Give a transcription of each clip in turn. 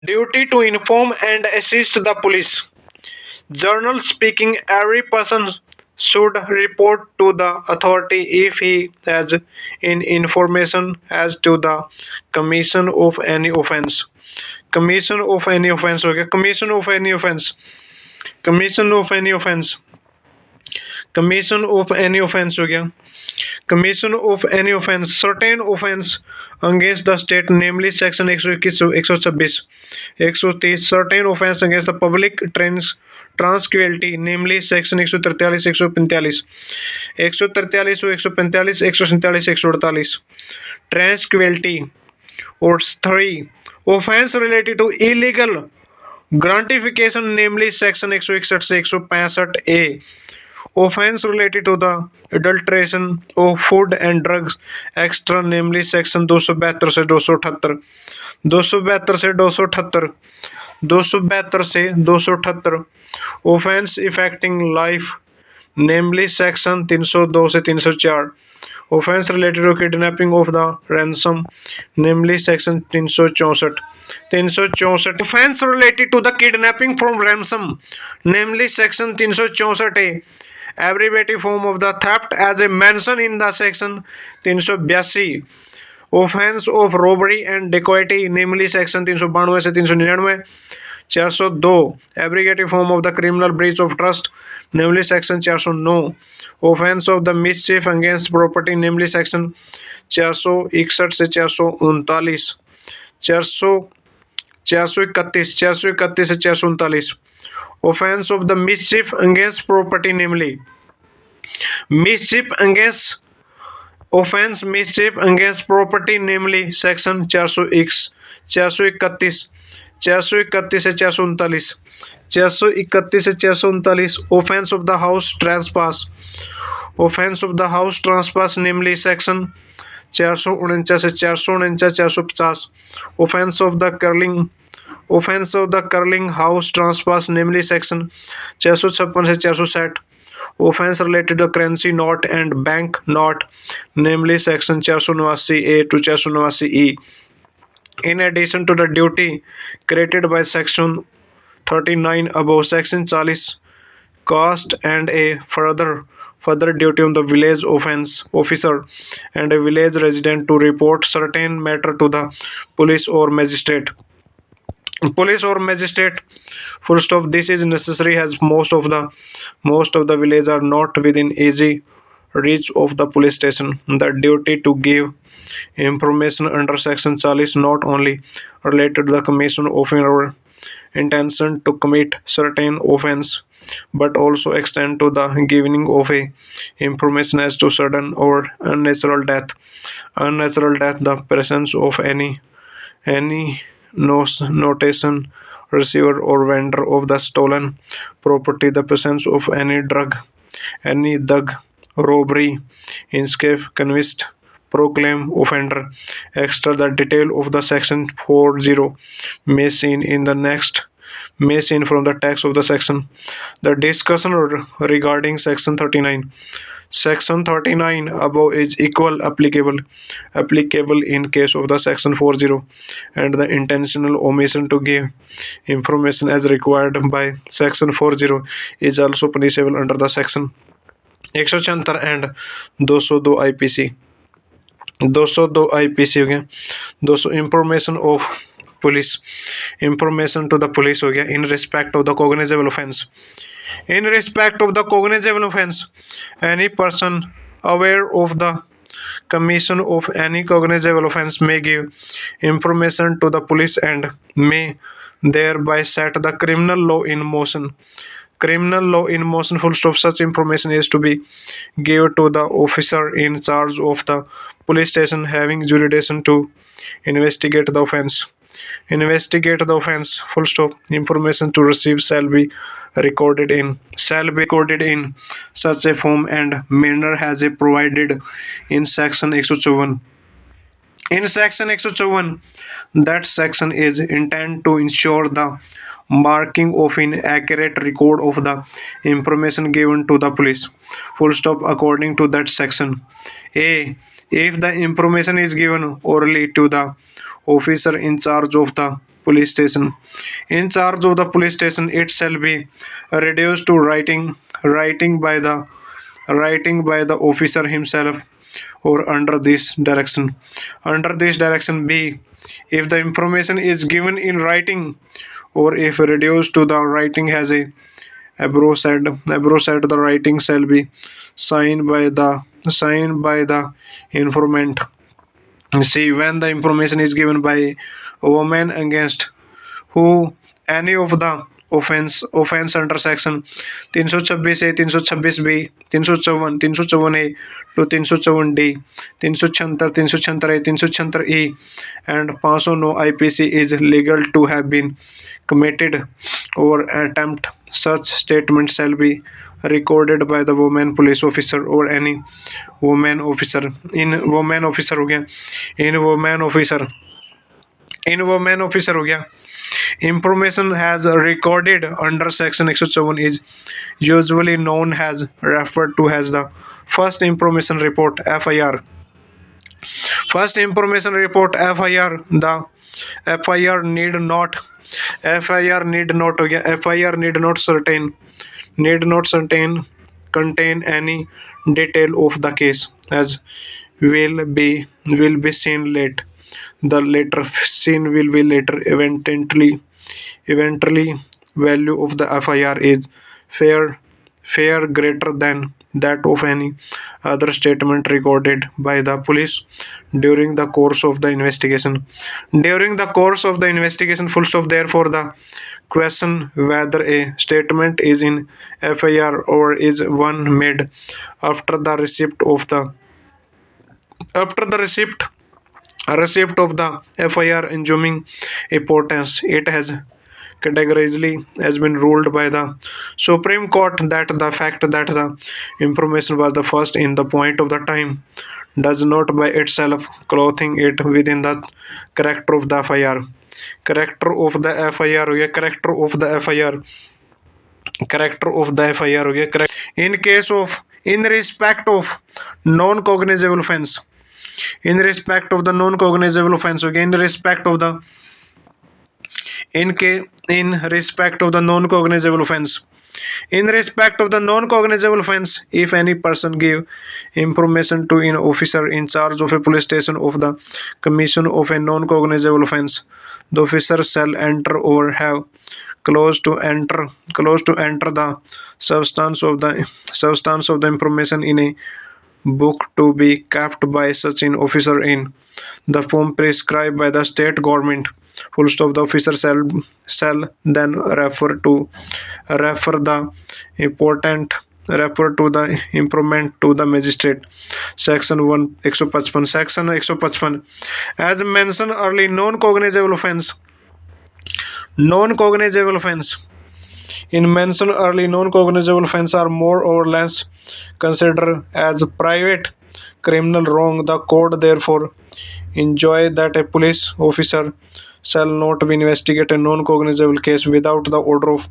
Duty to inform and assist the police. Journal speaking, every person should report to the authority if he has information as to the commission of any offense. Commission of any offense हो गया. Commission of any offense. Commission of any offense. Commission of any offense हो गया. Commission of any offense, certain offense against the state, namely section 121, 126, 130, certain offense against the public tranquility, namely section 143, 145, 143, 145, 147, 148, tranquility. Or 3, offense related to illegal gratification, namely section 161 से 165A. Offense related to the adulteration of food and drugs extra, namely section 272 से 278, 272 से 278, 272 से 278. Offense affecting life, namely section 302 से 304. Offense related to kidnapping of the ransom, namely section 364. 364. Offense related to the kidnapping from ransom, namely section 364A. Abbreviated form of the theft as a mention in the section 382. Offense of robbery and dacoity, namely section 392 से 399. 402. Abbreviated form of the criminal breach of trust, namely section 409. Offense of the mischief against property, namely section 461 से 439. 431 से 439. Offense of the mischief against property, namely mischief against offense mischief against property, namely section 431, 431 से 439, 431 से 439. Offense of the house trespass, offense of the house trespass, namely section 449 से 449, 450. Offense of the curling house trespass, namely section 456 से 460. Offense related to currency note and bank note, namely section 489A to 489E. In addition to the duty created by section 39 above, section 40 cost and a further duty on the village offense officer and a village resident to report certain matter to the police or magistrate. Full stop. This is necessary as most of the villages are not within easy reach of the police station. The duty to give information under section 40 not only related to the commission of or intention to commit certain offense, but also extend to the giving of a information as to sudden or unnatural death, the presence of any notation receiver or vendor of the stolen property, the presence of any thug, robbery, escape, convict, proclaim offender. Extra the detail of the section 40 may seen from the text of the section. The discussion regarding section 39. Section 39 above is equal applicable in case of the section 40, and the intentional omission to give information as required by section 40 is also punishable under the section 176 and 202 IPC. 202 IPC हो गया. 200 information to the police हो गया in respect of the cognizable offense. In respect of the cognizable offense, any person aware of the commission of any cognizable offense may give information to the police and may thereby set the criminal law in motion. Full stop. Such information is to be given to the officer in charge of the police station having jurisdiction to investigate the offense. Full stop. Information to receive shall be recorded in such a form and manner as a provided in section 151. In section 151, that section is intended to ensure the marking of an accurate record of the information given to the police. Full stop. According to that section. A. If the information is given orally to the officer in charge of the police station. In charge of the police station, it shall be reduced to writing by the officer himself or under this direction. Under this direction B, if the information is given in writing or if reduced to the writing has a abroad the writing shall be signed by the informant. See, when the information is given by a woman against who any of the offense under section 326 A 326 B 354 A to 354 D 376 A 376 E and 509 IPC is legal to have been committed or attempt. Such statement shall be recorded by the woman police officer or any woman officer. In women officer हो गया information has recorded under section 107 is usually known as referred to as the first information report FIR. First information report FIR. The FIR need not हो गया FIR need not contain any detail of the case as will be seen late. The later scene will be later eventually value of the FIR is fair greater than that of any other statement recorded by the police during the course of the investigation. During the course of the investigation, full stop. Therefore, the question whether a statement is in FIR or is one made after the receipt of the FIR assuming importance, it has categorically has been ruled by the Supreme Court that the fact that the information was the first in the point of the time does not by itself clothing it within the character of the FIR. Character of the FIR हो गया character of the FIR हो गया correct. In respect of non-cognizable offense in respect of the non-cognizable offense again in respect of the non-cognizable offense if any person give information to an officer in charge of a police station of the commission of a non-cognizable offense, the officer shall enter or have close to enter the substance of the information in a book to be kept by such an officer in the form prescribed by the state government. Full stop. The officer shall then refer to the improvement to the magistrate. Section 155. Section 155. As mentioned early, non-cognizable offense. In mentioned early, non-cognizable offense are more or less considered as private criminal wrong. The court therefore enjoy that a police officer shall not be investigate a non-cognizable case without the order of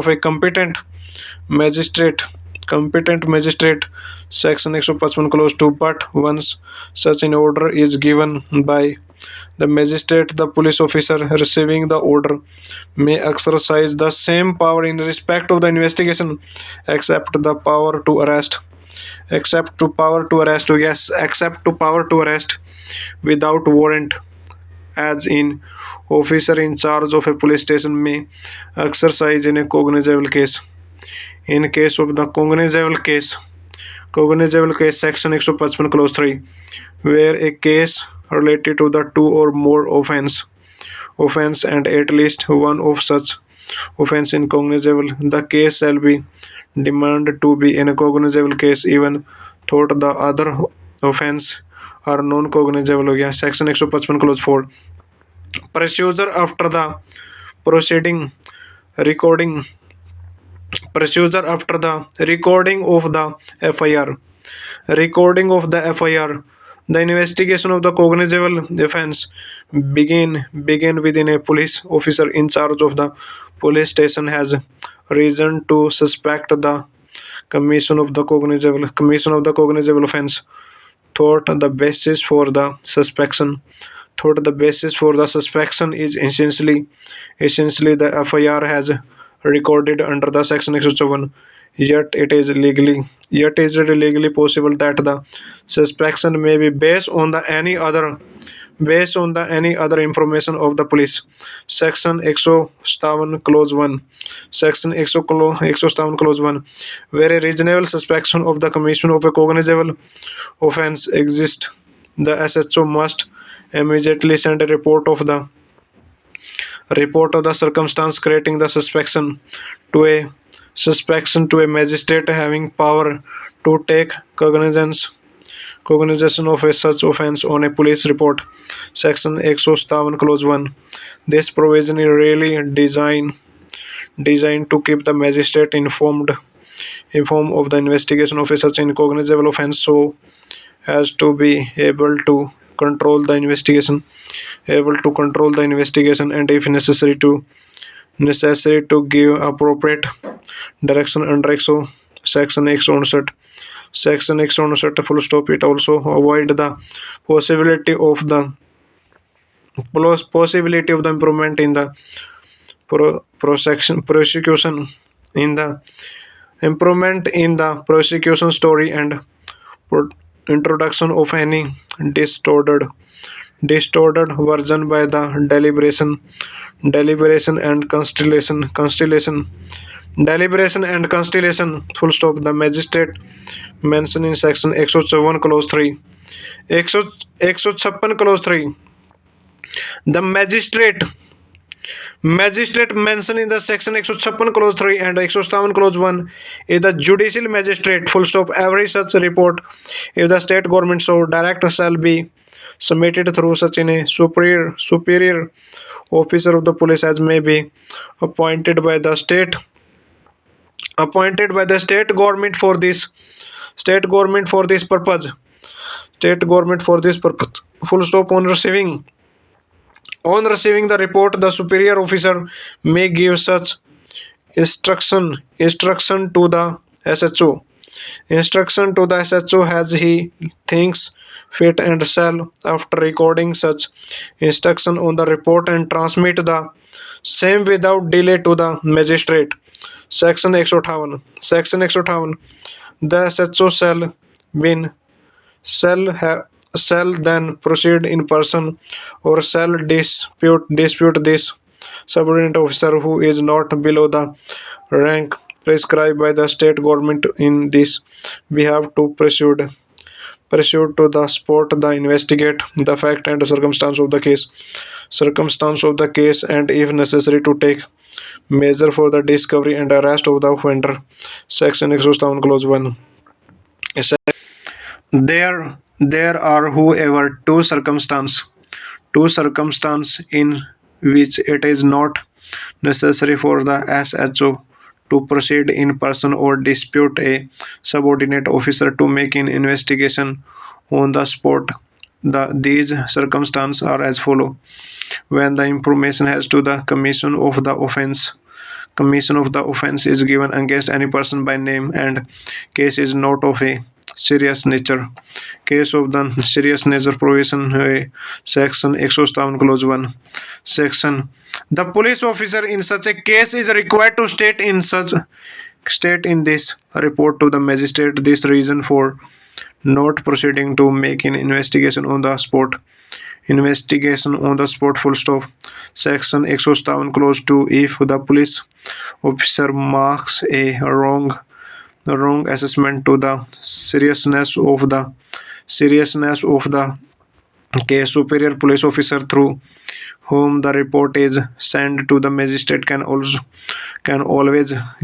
a competent magistrate. Section 155 clause 2. But once such an order is given by the magistrate, the police officer receiving the order may exercise the same power in respect of the investigation except to power to arrest without warrant, as in officer in charge of a police station may exercise in a cognizable case. In case of the cognizable case section 155 clause 3, where a case related to the two or more offense and at least one of such offense in cognizable, the case shall be deemed to be in a cognizable case even though the other offense are non-cognizable हो गया. Section 155 clause 4. Procedure after the recording of the FIR. The investigation of the cognizable offense begin within a police officer in charge of the police station has reason to suspect the commission of the cognizable offense. Thought the basis for the suspicion thought the basis for the suspicion is essentially the FIR has recorded under the section 601. Yet it is legally possible that the suspicion may be based on the any other information of the police. Section 157 clause 1. Section 157 clause 1. Where a reasonable suspicion of the commission of a cognizable offense exists, the SHO must immediately send a report of the circumstance creating the suspicion to a magistrate having power to take cognizance of a such offence on a police report. Section 157 clause 1. This provision is really designed to keep the magistrate informed of the investigation of a such incognizable offence so as to be able to control the investigation and if necessary to give appropriate direction under section 159. Section 159 full stop. It also avoid the possibility of the improvement in the prosecution in the improvement in the prosecution story and introduction of any distorted version by the deliberation and constellation full stop. The magistrate mentioned in section 107 clause 3. 156 clause 3. The magistrate mentioned in the section 156 clause 3 and 107 clause 1 is the judicial magistrate full stop. Every such report if the state government so direct shall be submitted through such in a superior officer of the police as may be appointed by the state government for this purpose. Full stop. On receiving the report, the superior officer may give such instruction to the SHO. Instruction to the SHO as he thinks fit and shall, after recording such instruction on the report and transmit the same without delay to the magistrate. Section 158. Section 158. The SHO shall then proceed in person or shall dispute this subordinate officer who is not below the rank prescribed by the state government in this behalf to pursue to the spot the investigate the fact and circumstance of the case and if necessary to take measure for the discovery and arrest of the offender. Section 107 clause 1. There are however two circumstances in which it is not necessary for the SHO to proceed in person or dispute a subordinate officer to make an investigation on the spot. These circumstances are as follow. When the information as to the commission of the offense is given against any person by name and case is not of a serious nature. Case of the serious nature provision section 107 clause 1. Section. The police officer in such a case is required to state in this report to the magistrate this reason for not proceeding to make an investigation on the spot. Full stop. Section 107 clause 2. If the police officer marks a wrong assessment to the seriousness of the case, superior police officer through whom the report is sent to the magistrate can always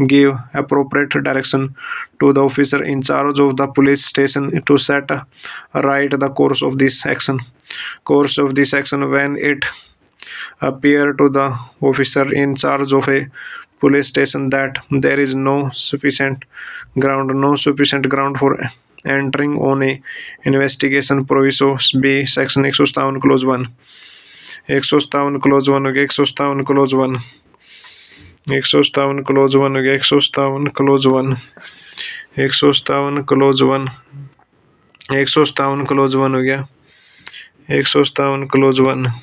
give appropriate direction to the officer in charge of the police station to set right the course of this action. When it appear to the officer in charge of a police station that there is no sufficient ground for entering on a investigation proviso b section 107 clause 1. 107 clause 1 हो गया 107 clause 1 107 clause 1 हो गया 107 clause 1 107 clause 1 107 clause 1 हो गया 157 close one.